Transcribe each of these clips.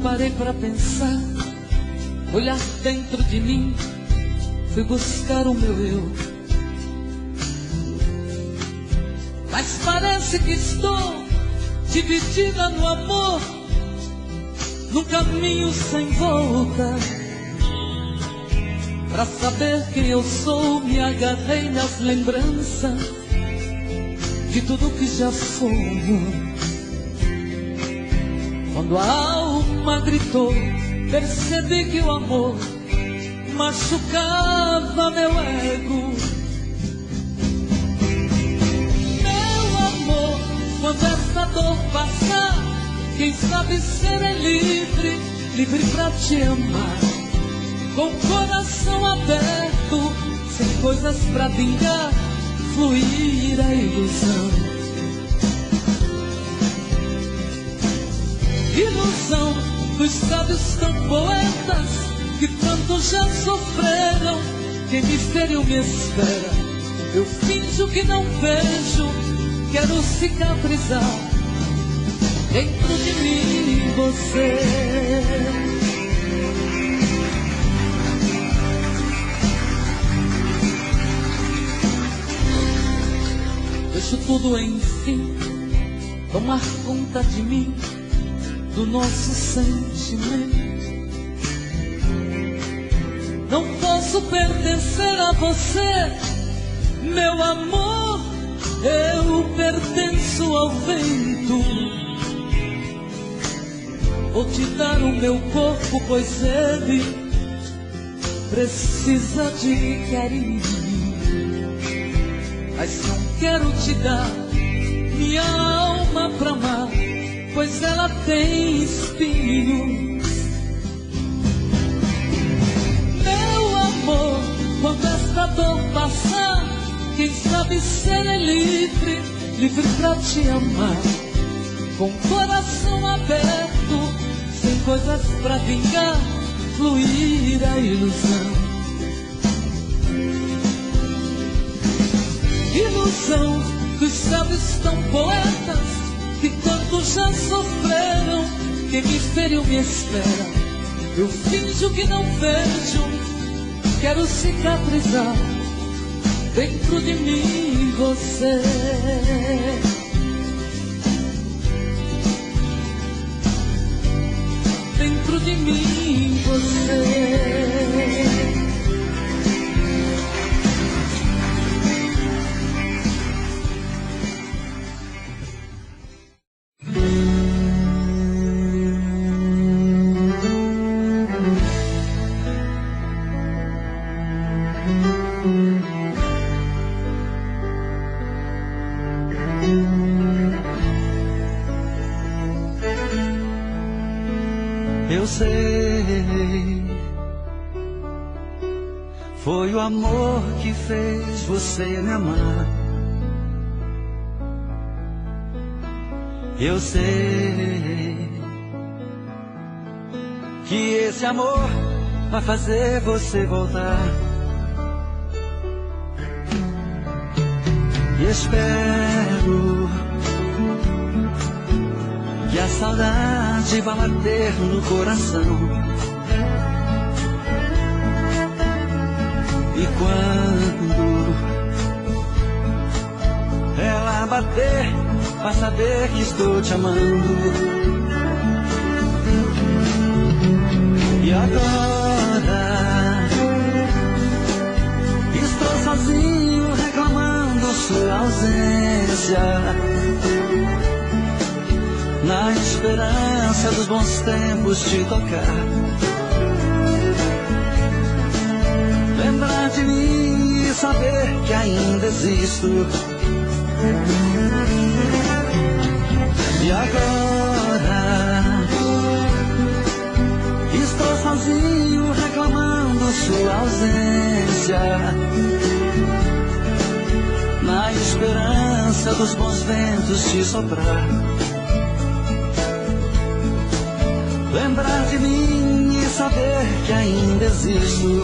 Parei pra pensar, olhar dentro de mim, fui buscar o meu eu. Mas parece que estou dividida no amor, num caminho sem volta. Pra saber quem eu sou, me agarrei nas lembranças de tudo que já fomos. Quando a alma gritou, percebi que o amor machucava meu ego. Meu amor, quando essa dor passar, quem sabe serei livre, livre pra te amar. Com o coração aberto, sem coisas pra vingar, fluir a ilusão. Ilusão dos sábios tão poetas que tanto já sofreram. Quem mistério me espera, eu finjo que não vejo. Quero cicatrizar dentro de mim você. Deixo tudo enfim tomar conta de mim, do nosso sentimento. Não posso pertencer a você, meu amor, eu pertenço ao vento. Vou te dar o meu corpo, pois ele precisa de carinho. Mas não quero te dar minha alma pra amar, pois ela tem espinhos. Meu amor, quando esta dor passar, quem sabe serei livre, livre pra te amar. Com o coração aberto, sem coisas pra vingar, fluir a ilusão. Ilusão dos sábios tão poetas que tanto já sofreram. Que mistério me espera, eu finjo que não vejo. Quero cicatrizar dentro de mim você. Dentro de mim você. Eu sei, foi o amor que fez você me amar. Eu sei que esse amor vai fazer você voltar. E espero que a saudade vai bater no coração. E quando ela bater, vai saber que estou te amando. E agora estou sozinho reclamando sua ausência, na esperança dos bons tempos te tocar. Lembrar de mim e saber que ainda existo. E agora estou sozinho reclamando sua ausência, na esperança dos bons ventos te soprar. Lembrar de mim e saber que ainda existo.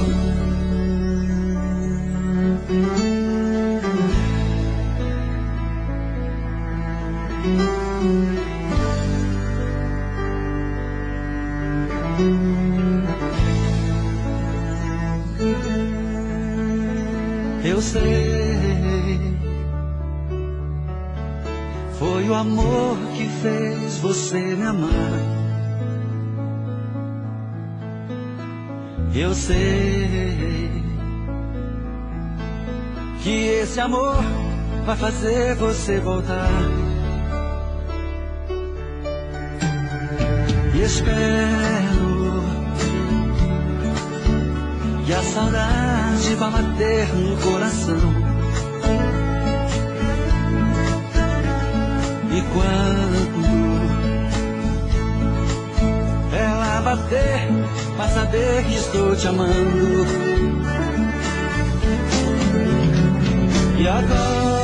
Eu sei, foi o amor que fez você me amar. Eu sei que esse amor vai fazer você voltar. E espero que a saudade vá bater no coração. E quando ela bater, vai saber que estou te amando. E agora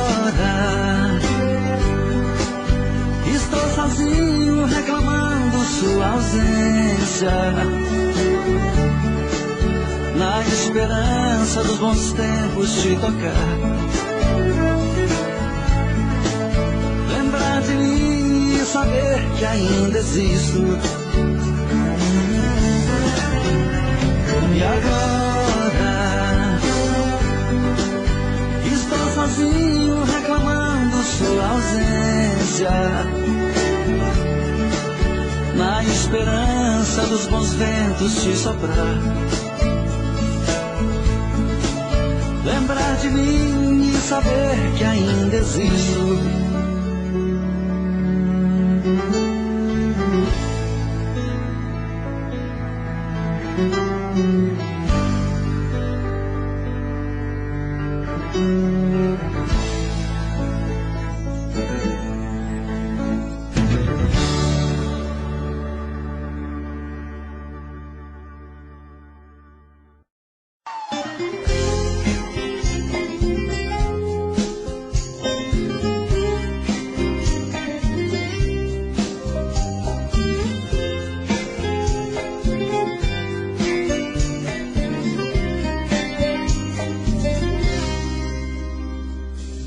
estou sozinho reclamando sua ausência, na esperança dos bons tempos te tocar. Lembrar de mim e saber que ainda existo. E agora estou sozinho reclamando sua ausência, na esperança dos bons ventos te soprar. Lembrar de mim e saber que ainda existo.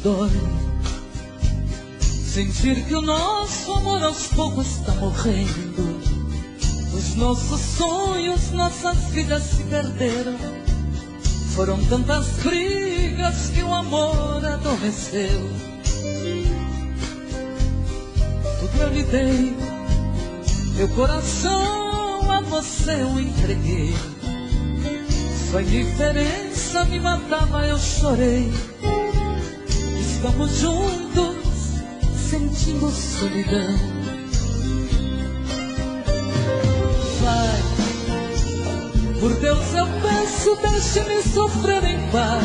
Dói sentir que o nosso amor aos poucos está morrendo. Os nossos sonhos, nossas vidas se perderam. Foram tantas brigas que o amor adormeceu. Tudo eu lhe dei, meu coração a você eu entreguei. Sua indiferença me matava, eu chorei. Estamos juntos, sentindo solidão. Vai, por Deus eu peço, deixe-me sofrer em paz.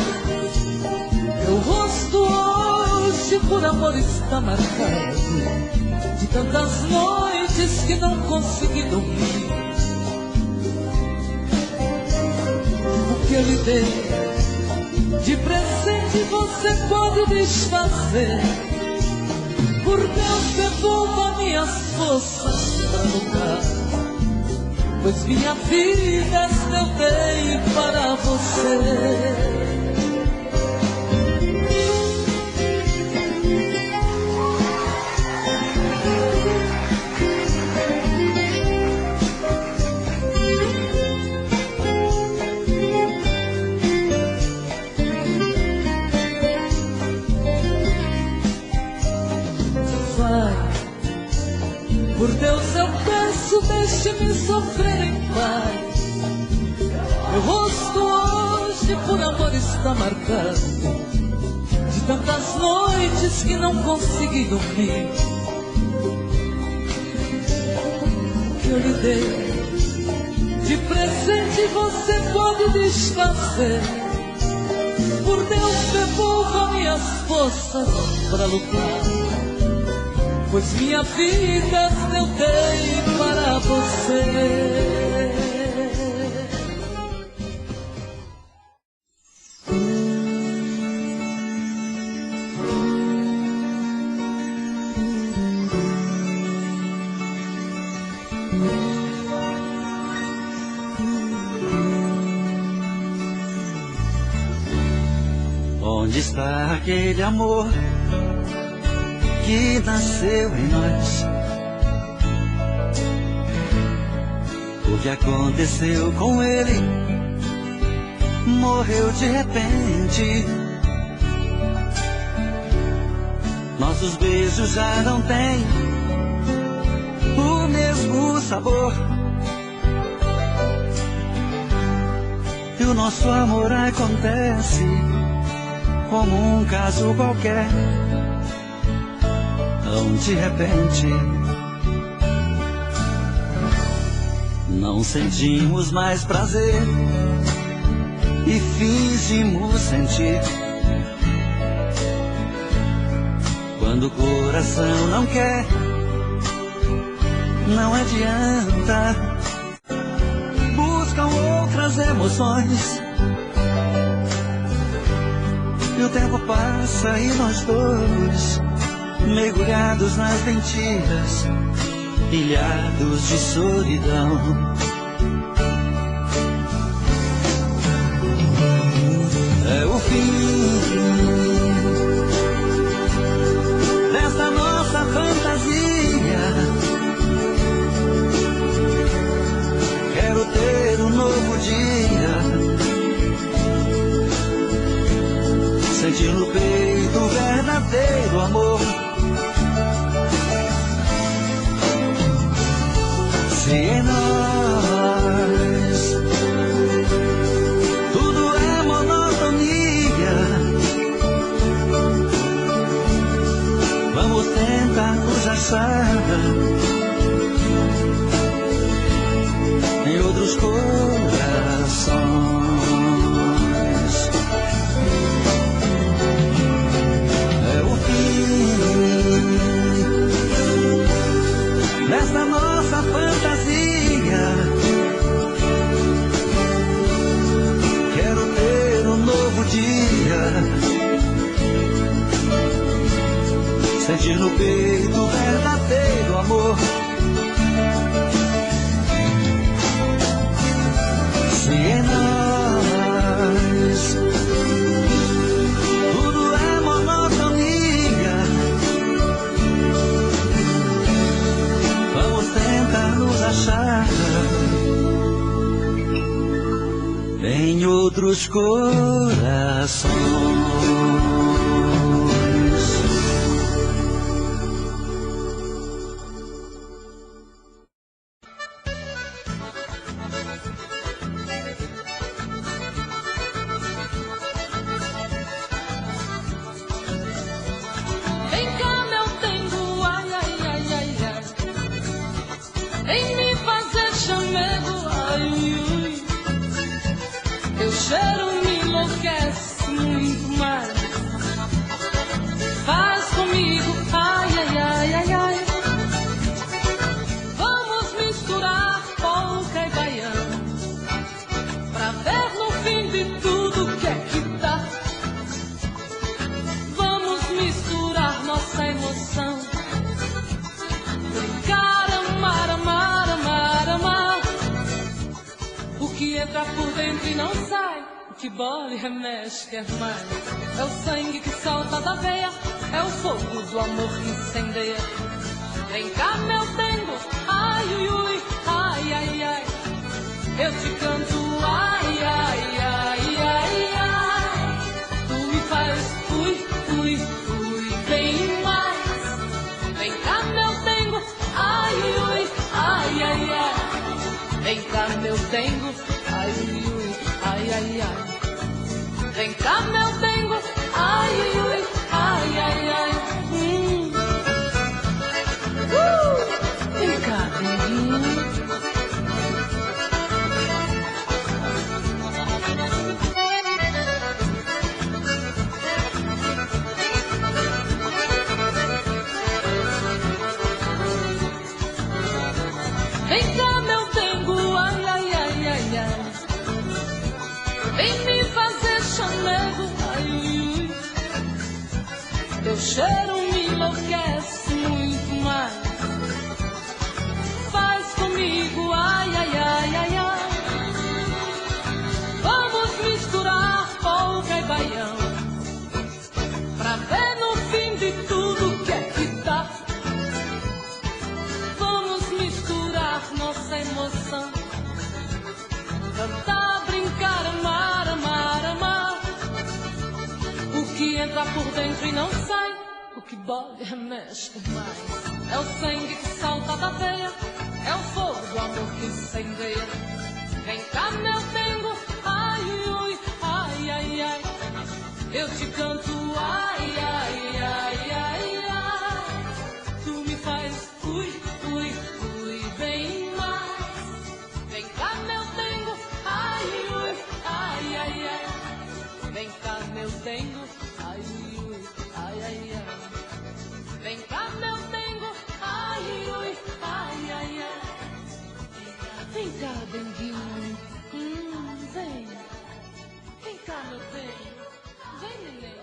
Meu rosto hoje por amor está marcado, de tantas noites que não consegui dormir. O que eu lhe dei de presente você pode desfazer. Por Deus, devolva minhas forças para lutar, pois minha vida esta eu dei para você. Por Deus eu peço, deixe-me sofrer em paz. Meu rosto hoje por amor está marcado, de tantas noites que não consegui dormir. O que eu lhe dei de presente você pode desfazer. Por Deus, devolva minhas forças para lutar, pois minha vida eu dei para você. Onde está aquele amor que nasceu em nós? O que aconteceu com ele morreu de repente. Nossos beijos já não têm o mesmo sabor, e o nosso amor acontece como um caso qualquer, tão de repente. Não sentimos mais prazer e fingimos sentir. Quando o coração não quer, não adianta. Buscam outras emoções, e o tempo passa e nós dois, mergulhados nas mentiras, ilhados de solidão. É o fim dessa nossa fantasia. Quero ter um novo dia, sentir no peito o verdadeiro amor. Se em nós tudo é monotonia, vamos tentar nos achar em outros corações. É o fim dessa nossa fantasia. Quero ter um novo dia, sentir no peito o verdadeiro amor. Se em nós tudo é monotonia, vamos tentar nos achar em outros corações. Por dentro e não sai, que bola e remexe quer mais. É o sangue que salta da veia, é o fogo do amor que incendeia. Vem cá, meu dengo, ai, ui, ui, ai, ai, ai. Eu te canto, ai, ai, ai, ai, ai. Tu me faz, ui, ui, ui, bem mais. Vem cá, meu dengo, ai, ui, ui, ai, ai, ai. Vem cá, meu dengo, ai, ui, ui, ai, ai, ai. Vem cá, meu dengo, ai, ui, ui, ai, ai, ai. Vem cá, denguinho. Vem cá, meu dengo, ai, ai, ai, ai, ai. Vem me fazer chamego, ai, ui, ui. Teu cheiro me enlouquece muito mais. Faz comigo, ai, ai, ai, ai, ai. Vamos misturar polca e baião, pra ver no fim de tudo que é que dá. Vamos misturar nossa emoção, cantar, brincar, amar, amar. entra por dentro e não sai. O que boga remexe por mais. É o sangue que salta da veia, é o fogo do amor que incendeia. Vem cá, meu dengo, ai, ui, ai, ai, ai. Eu te canto, ai, ai, ai, ai, ai. Tu me faz, ui, ui, ui, bem mais. Vem cá, meu dengo, ai, ui, ai, ai, ai. Vem cá, meu dengo, ai, ui, ai, ai, ai. Vem cá, meu dengo, ai, ui, ai, ai, ai. Vem cá, denguinho, vem. Vem cá, meu dengo, vem, neném.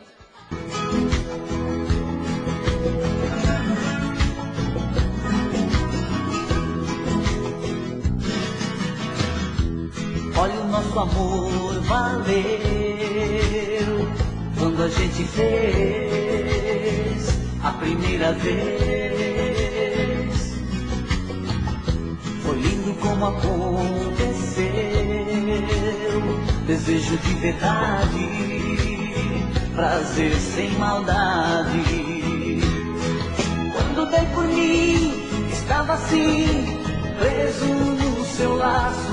Olha, o nosso amor valeu quando a gente fez a primeira vez. Foi lindo como aconteceu, desejo de verdade, prazer sem maldade. Quando dei por mim, estava assim, preso no seu laço.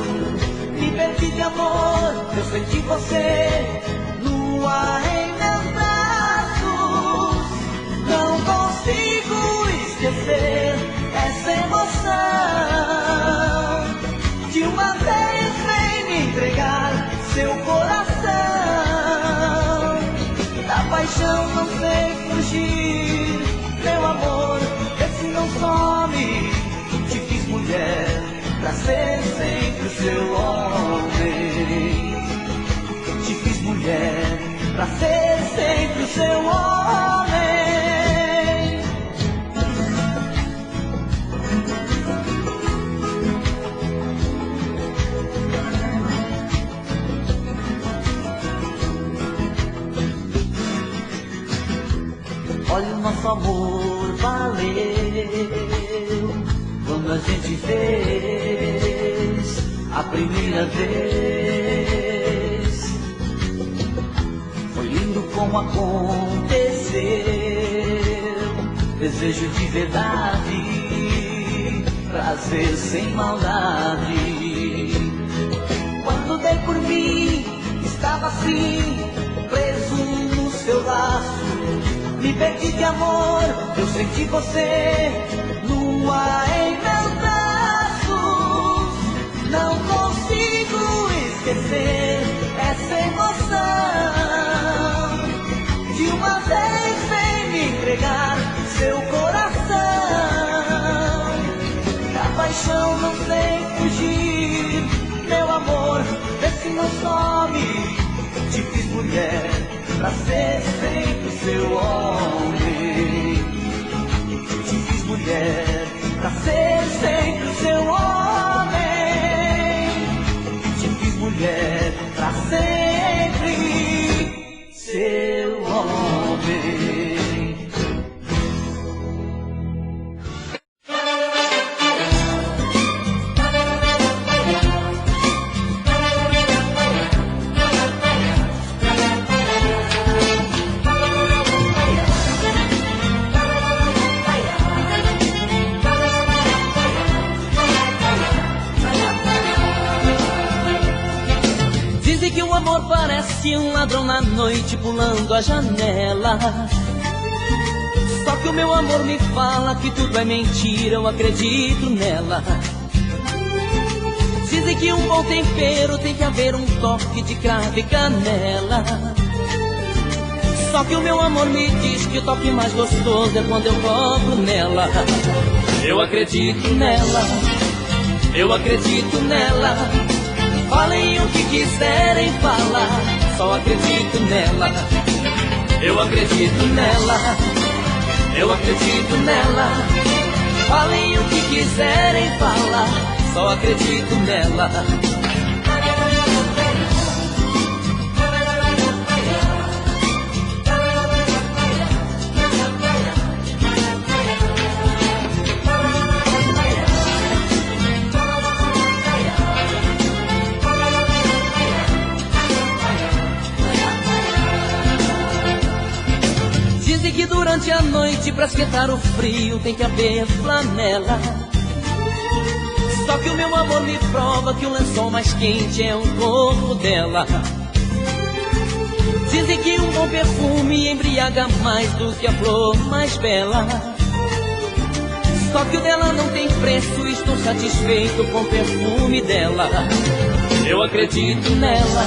Me perdi de amor, eu senti você nua em meus braços. Não consigo esquecer essa emoção. De uma vez vem me entregar seu coração. Da paixão não sei fugir, meu amor, esse não some. Te fiz mulher pra ser sempre o seu homem. Te fiz mulher pra ser sempre o seu homem. Olha, o nosso amor valeu quando a gente fez a primeira vez. Foi lindo como aconteceu, desejo de verdade, prazer sem maldade. Quando dei por mim, estava assim, preso no seu laço. Me perdi de amor, eu senti você nua em meus braços. Não consigo esquecer essa emoção. De uma vez vem me entregar seu coração. Da paixão não sei fugir, meu amor, vê se não some. Te fiz mulher pra ser sempre o seu homem. Te fiz mulher pra ser sempre o seu homem. Te fiz mulher pra sempre seu homem. Parece um ladrão na noite pulando a janela. Só que o meu amor me fala que tudo é mentira, eu acredito nela. Dizem que um bom tempero tem que haver um toque de cravo e canela. Só que o meu amor me diz que o toque mais gostoso é quando eu cobro nela. Eu acredito nela, eu acredito nela. Falem o que quiserem falar, só acredito nela. Eu acredito nela, eu acredito nela. Falem o que quiserem falar, só acredito nela. durante a noite, pra esquentar o frio, tem que haver flanela. Só que o meu amor me prova que o lençol mais quente é o corpo dela. Dizem que um bom perfume embriaga mais do que a flor mais bela. Só que o dela não tem preço, estou satisfeito com o perfume dela. Eu acredito nela,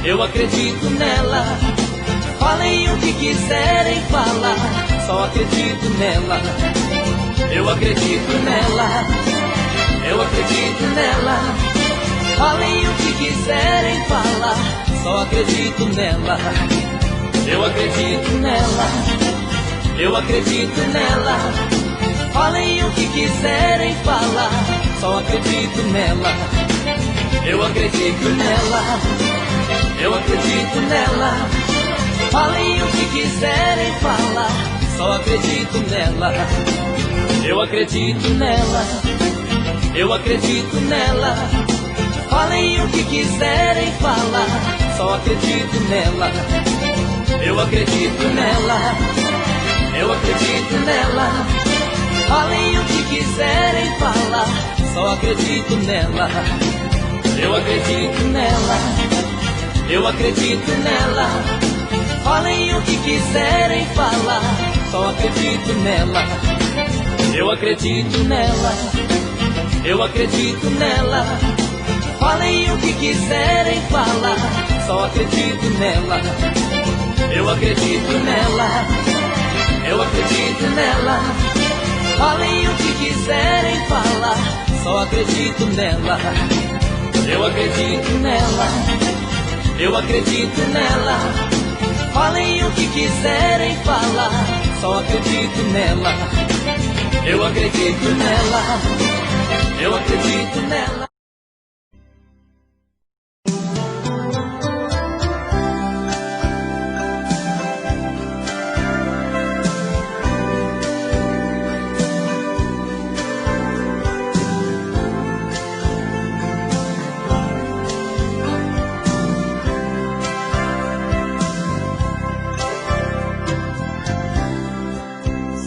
eu acredito nela. Falem o que quiserem falar, só acredito nela. Eu acredito nela, eu acredito nela. Falem o que quiserem falar, só acredito nela. Eu acredito nela, eu acredito nela. Falem o que quiserem falar, só acredito nela. Eu acredito nela, eu acredito nela. Falem o que quiserem falar, só acredito nela. Eu acredito nela, eu acredito nela. Falem o que quiserem falar, só acredito nela. Eu acredito nela, eu acredito nela. Falem o que quiserem falar, só acredito nela. Eu acredito nela, eu acredito nela. Falem o que quiserem falar, só acredito nela. Eu acredito nela, eu acredito nela. Falem o que quiserem falar, só acredito nela. Eu acredito nela, eu acredito nela. Falem o que quiserem falar, só acredito nela. Eu acredito nela, eu acredito nela. Falem o que quiserem falar, só acredito nela. Eu acredito nela, eu acredito nela.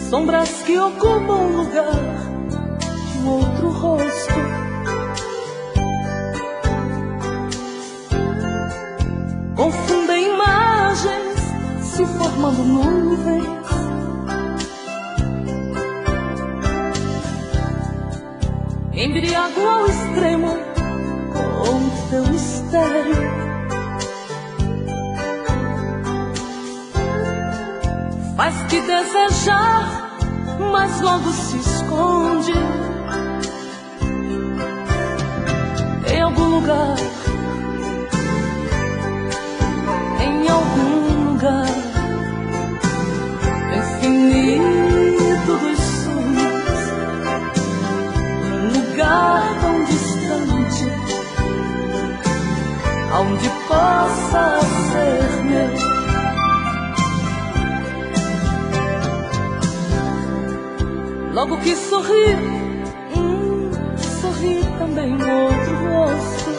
Sombras que ocupam o lugar de um outro rosto. Confundem imagens, se formando nuvens. Embriago ao extremo com teu mistério. Faz-te desejar, mas logo se esconde em algum lugar, em algum lugar infinito dos sonhos, num lugar tão distante, aonde possa ser meu. Logo que sorri, sorri também no outro rosto.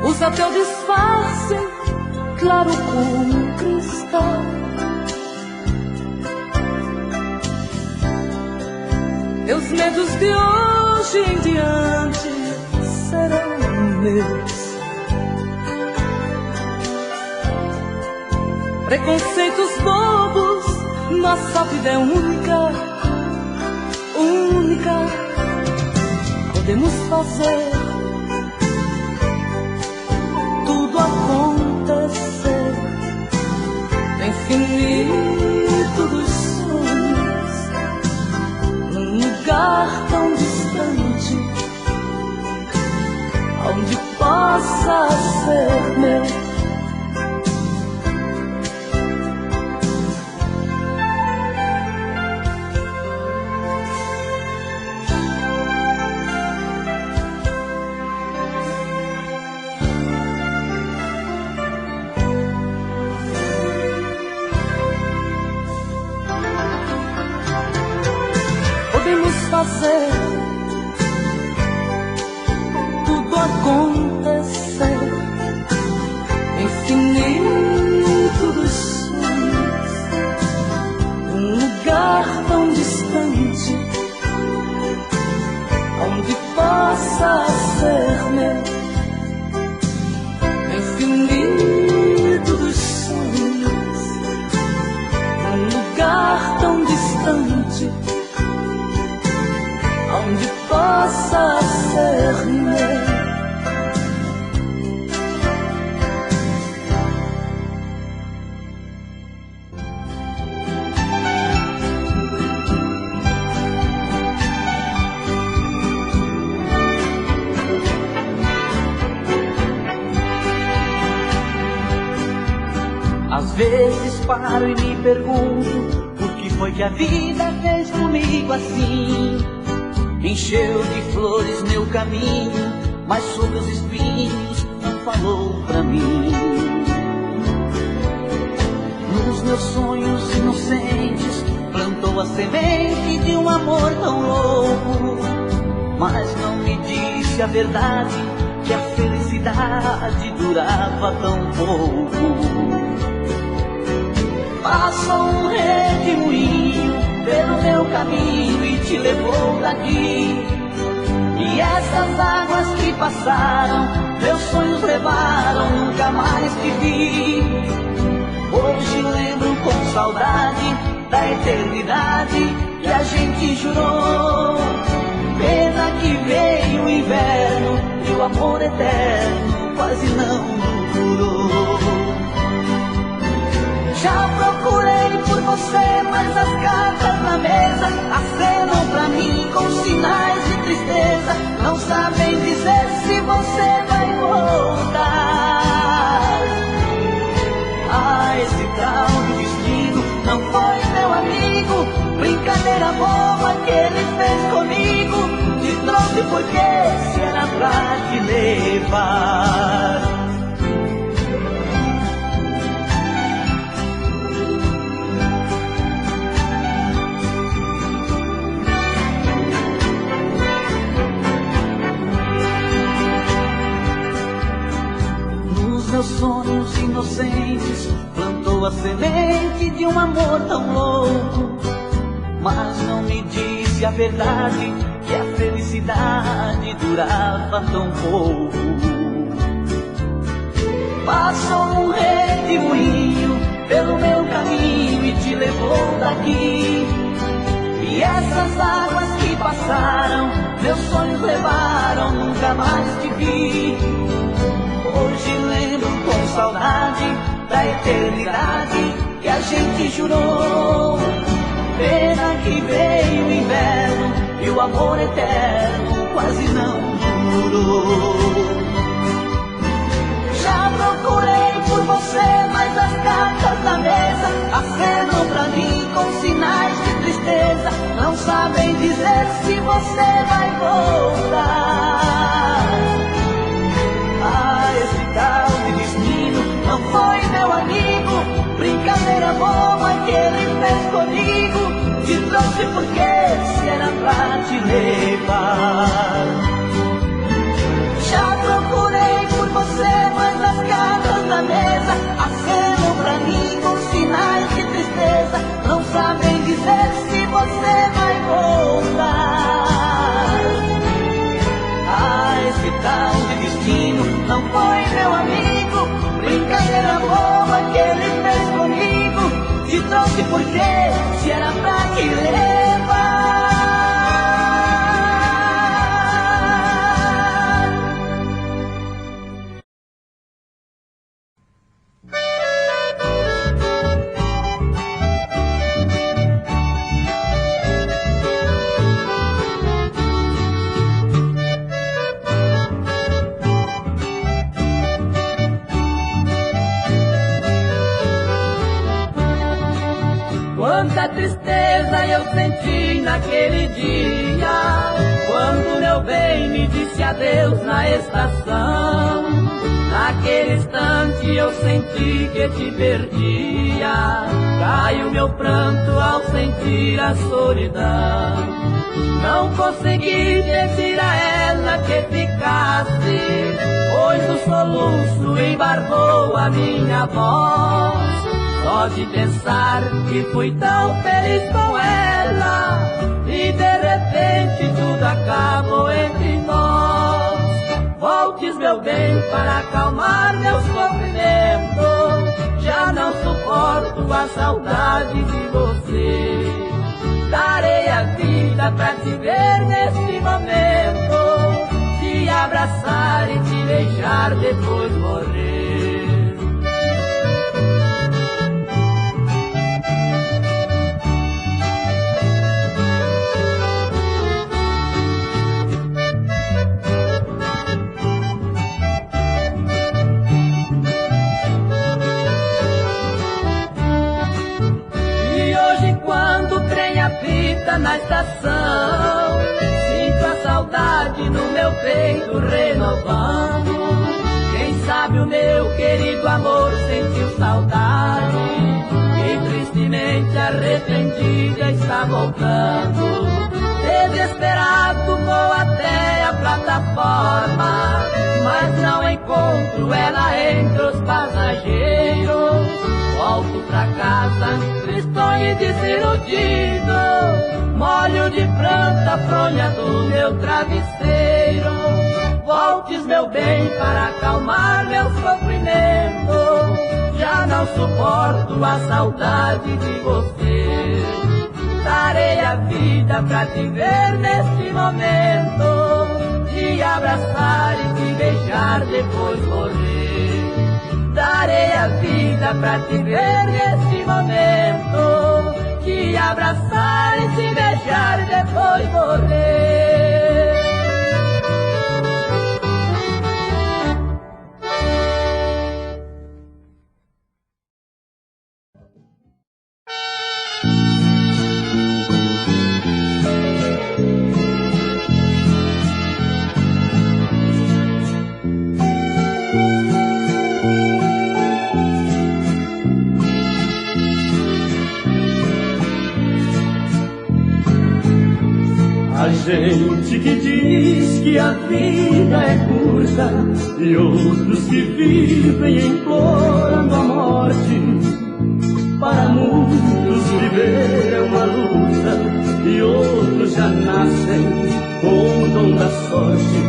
Usa teu disfarce, claro como cristal. Teus medos de hoje em diante serão meus. Preconceitos bobos, nossa vida é única, única. Podemos fazer tudo acontecer no infinito dos sonhos, num lugar tão distante, onde possa ser meu. Fazer tudo acontecer infinito possa ser meu, infinito dos sonhos, num lugar tão distante, onde possa ser meu. Às vezes paro e me pergunto por que foi que a vida fez comigo assim. Encheu de flores meu caminho, mas sobre os espinhos não falou pra mim. Nos meus sonhos inocentes plantou a semente de um amor tão louco, mas não me disse a verdade, que a felicidade durava tão pouco. Passou um redemoinho pelo meu caminho e te levou daqui. E essas águas que passaram, meus sonhos levaram, nunca mais te vi. Hoje lembro com saudade da eternidade que a gente jurou. Pena que veio o inverno e o amor eterno quase não durou. Já procurei por você, mas as cartas na mesa acenam pra mim com sinais de tristeza. Não sabem dizer se você vai voltar. Ah, esse tal de destino não foi meu amigo, brincadeira boba que ele fez comigo. Te trouxe porque se era pra te levar. Meus sonhos inocentes plantou a semente de um amor tão louco, mas não me disse a verdade, que a felicidade durava tão pouco. Passou um redemoinho pelo meu caminho e te levou daqui. E essas águas que passaram, meus sonhos levaram, nunca mais te vi. Hoje lembro com saudade da eternidade que a gente jurou. Pena que veio o inverno e o amor eterno quase não durou. Já procurei por você, mas as cartas na mesa acenam pra mim com sinais de tristeza. Não sabem dizer se você vai voltar. Ah, esse tal de destino não foi meu amigo, brincadeira boba que ele fez comigo. Te trouxe porque se era pra te levar. Já procurei por você, mas as cartas na mesa acenam pra mim com sinais de tristeza. Não sabem dizer se você vai voltar. Ah, esse tal de destino não foi meu amigo, brincadeira boba que ele fez comigo. Te trouxe porque se era pra te levar. Quanta tristeza eu senti naquele dia, quando meu bem me disse adeus na estação. Naquele instante eu senti que te perdia, caiu meu pranto ao sentir a solidão. Não consegui pedir a ela que ficasse, pois o soluço embargou a minha voz. Só de pensar que fui tão feliz com ela, e de repente tudo acabou entre nós. voltes, meu bem, para acalmar meu sofrimento. Já não suporto a saudade de você. Darei a vida pra te ver neste momento, te abraçar e te beijar, depois morrer. Na estação, sinto a saudade no meu peito renovando. Quem sabe o meu querido amor sentiu saudade e tristemente arrependida está voltando. Desesperado vou até a plataforma, mas não encontro ela entre os passageiros. Volto pra casa, tristonho e desiludido, molho de pranto a fronha do meu travesseiro. Voltes, meu bem, para acalmar meu sofrimento. Já não suporto a saudade de você. Darei a vida pra te ver neste momento, te abraçar e te beijar, depois morrer. Darei a vida pra te ver neste momento, te abraçar e te beijar, depois morrer. Gente que diz que a vida é curta e outros que vivem implorando a morte. Para muitos viver é uma luta e outros já nascem com o dom da sorte.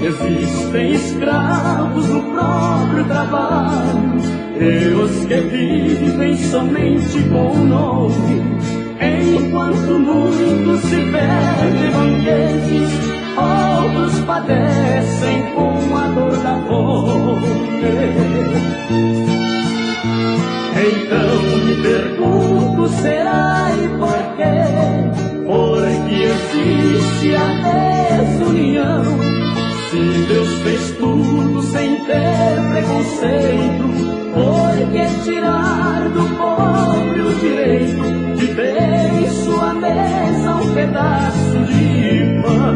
Existem escravos no próprio trabalho e os que vivem somente com o nome. Enquanto muitos se perdem banquetes, outros padecem com a dor da fome. Então me pergunto, será e por quê? Porque existe a desunião. Se Deus fez tudo sem ter preconceito, por que tirar do pobre o direito de ter em sua mesa um pedaço de pão?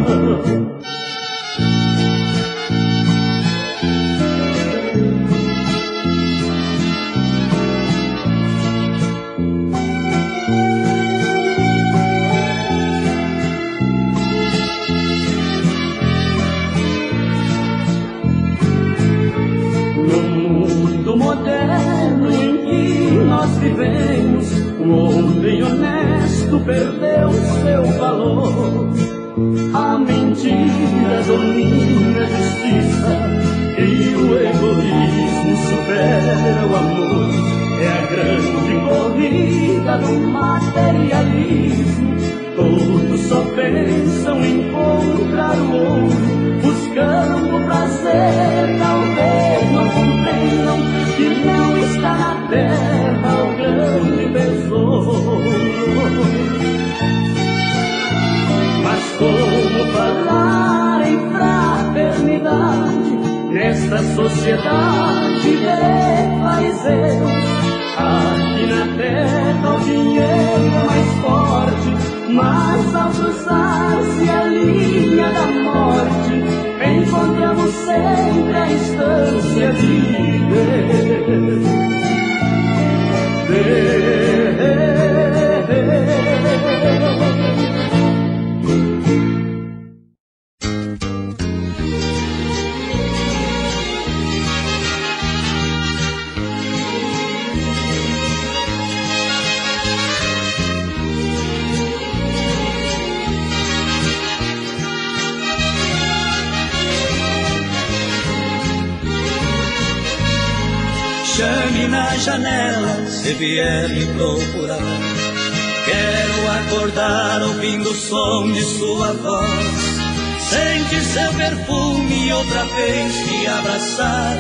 No mundo moderno em que nós vivemos, o homem honesto perdeu seu valor. A mentira domina a justiça e o egoísmo supera o amor. É a grande corrida do materialismo. Todos só pensam em encontrar o ouro, buscando o prazer. Talvez não compreendam que não está na terra o grande tesouro. Mas como falar em fraternidade nesta sociedade de fariseus? Aqui na terra o dinheiro é mais forte, mas ao cruzar-se a linha da morte, encontramos sempre a instância de Deus. chame na janela, se vier me procurar. Quero acordar ouvindo o som de sua voz, sentir seu perfume e outra vez te abraçar,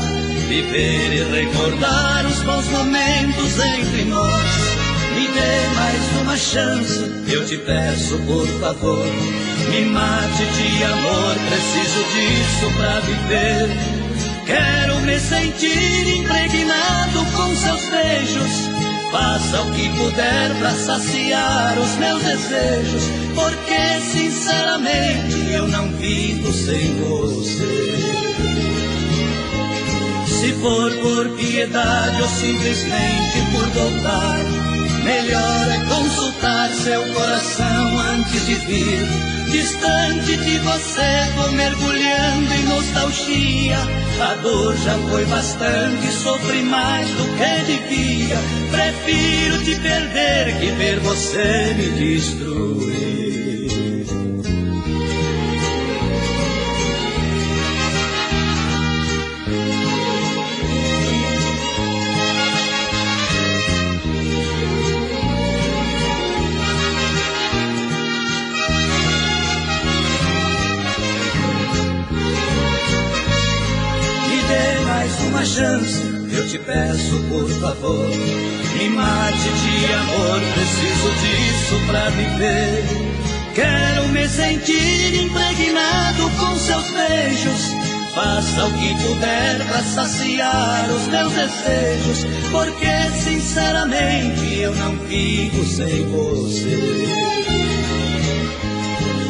viver e recordar os bons momentos entre nós. Me dê mais uma chance, eu te peço por favor. Me mate de amor, preciso disso pra viver. Quero me sentir impregnado com seus beijos. Faça o que puder pra saciar os meus desejos, porque sinceramente eu não vivo sem você. Se for por piedade ou simplesmente por voltar, melhor é consultar seu coração antes de vir. Distante de você, vou mergulhando em nostalgia. A dor já foi bastante, sofri mais do que devia. Prefiro te perder que ver você me destruir. Uma chance, eu te peço por favor. Me mate de amor, preciso disso pra viver. Quero me sentir impregnado com seus beijos. Faça o que puder pra saciar os meus desejos, porque sinceramente eu não vivo sem você.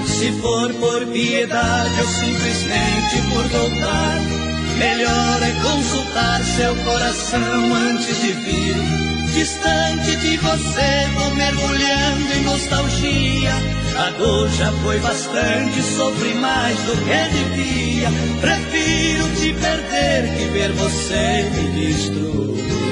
Se for por piedade ou simplesmente por voltar, melhor é consultar seu coração antes de vir. Distante de você, vou mergulhando em nostalgia. A dor já foi bastante, sofri mais do que devia. Prefiro te perder que ver você me destruir.